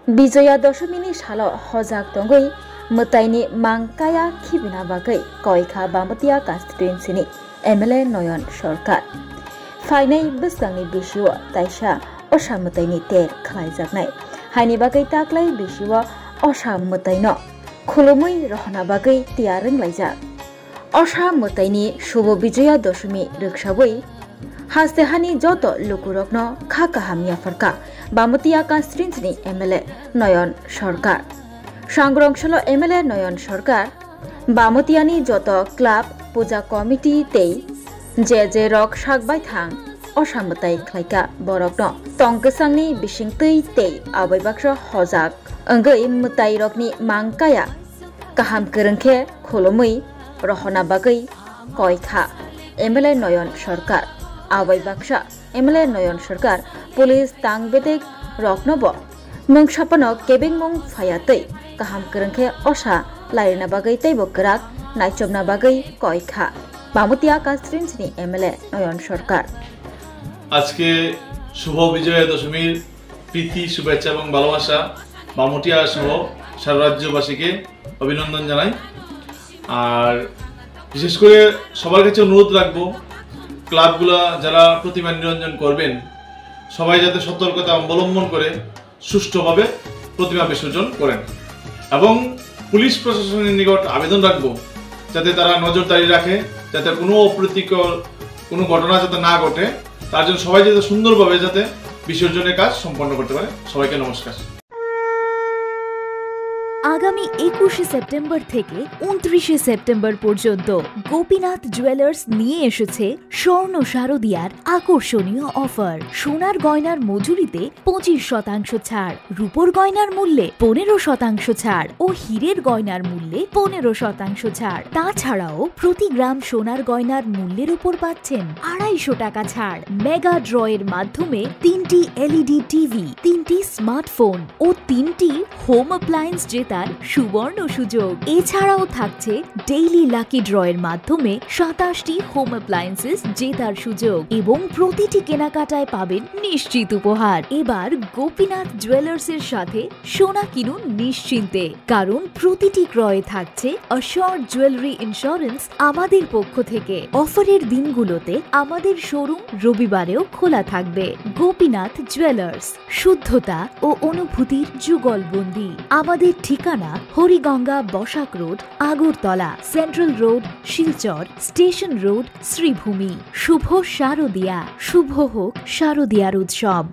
বিজয়া দশমিনি সাল হজাক তঙ্গই মতাইনি মাংকায়া খিবিনা বাগৈ কয়খা বামতিয়া কনস্টিটুয়েন্সিनि एमएलए नयन सरकार फाइनाय बोसोरनि बिसिव ताइसा असा मताइनि टेर खालायजानाय हायनि बागै ताक्लाय बिसिव असा मताइनो खुलुमै रहना बागै तियारं लायजा असा मताइनि शुभ विजया दशमी रक्षाबै हास्तेहानि जत लुकुरग्न खाकाहामिया फरका बामतिया कनस्टिट्युएन्सिनि एमएलए नयन सरकार सांग्रंसल एमएलए नयन सरकार बामतियानि जत क्लाब पूजा कमिटी तै जे रक सागबाय थां असामताय खलायका बरकन तंकसांनि बिसिंतै तै आबैबाक्स हजाक अंगै मताय रकनि मांकाया काहाम करंखे खुलुमै रहना बागै कयखा एमएलए नयन सरकार आबैबाक्सा एमएलए नयन सरकार पुलिस तांगबेदेक रकनब मुंसापनो केबें मुं फायातै काहाम करंखे असा लायना बागै तैबो कराक नायचबना बागै कयखा बामतिया कनस्टिट्युएन्सिनि एमएलए नयन सरकार আজকে শুভ বিজয়া দশমীর প্রীতি শুভেচ্ছা এবং ভালোবাসা বামুটিয়া সহ সারা রাজ্যবাসীকে অভিনন্দন জানাই। আর বিশেষ করে সবার কাছে অনুরোধ রাখবো ক্লাবগুলো যারা প্রতিমা নিরঞ্জন করবেন সবাই যাতে সতর্কতা অবলম্বন করে সুষ্ঠুভাবে প্রতিমা বিসর্জন করেন এবং পুলিশ প্রশাসনের নিকট আবেদন রাখবো যাতে তারা নজরদারি রাখে যাতে কোনো অপ্রীতিকর কোনো ঘটনা যাতে না ঘটে তার জন্য সবাই যাতে সুন্দরভাবে যাতে বিসর্জনের কাজ সম্পন্ন করতে পারে। সবাইকে নমস্কার। আগামী 21শে সেপ্টেম্বর থেকে 29শে সেপ্টেম্বর পর্যন্ত গোপীনাথ জুয়েলার্স নিয়ে এসেছে স্বর্ণ শারদিয়ার আকর্ষণীয় অফার। সোনার গয়নার মজুরিতে 25% ছাড়, রূপোর গয়নার মূল্যে 15% ছাড় ও হীরের গয়নার মূল্যে 15% ছাড়। তাছাড়াও প্রতি গ্রাম সোনার গয়নার মূল্যের উপর পাচ্ছেন 250 টাকা ছাড়। মেগা ড্রয়ের মাধ্যমে 3টি এলইডি টিভি, 3টি স্মার্টফোন ও 3টি হোম অ্যাপ্লায়েন্স জেতার সুবর্ণ সুযোগ। এছাড়াও থাকছে ডেইলি লাকি ড্রয়ের মাধ্যমে 27টি হোম অ্যাপ্লায়েন্সেস জেতার সুযোগ এবং প্রতিটি কেনাকাটায় পাবেন নিশ্চিত উপহার। এবার গোপীনাথ জুয়েলার্সের সাথে সোনা কিনুন নিশ্চিন্তে, কারণ প্রতিটি ক্রয়ে থাকছে অ্যাশিওরড জুয়েলারি ইন্স্যুরেন্স আমাদের পক্ষ থেকে। অফারের দিনগুলোতে আমাদের শোরুম রবিবারেও খোলা থাকবে। গোপীনাথ জুয়েলার্স, শুদ্ধতা ও অনুভূতির যুগলবন্দি। আমাদের ঠিকানা Hariganga Basak road, Agartala, central road, Silchar, station road, Sribhumi. শুভ শারদিয়া, শুভ হোক শারদিয়ার উৎসব।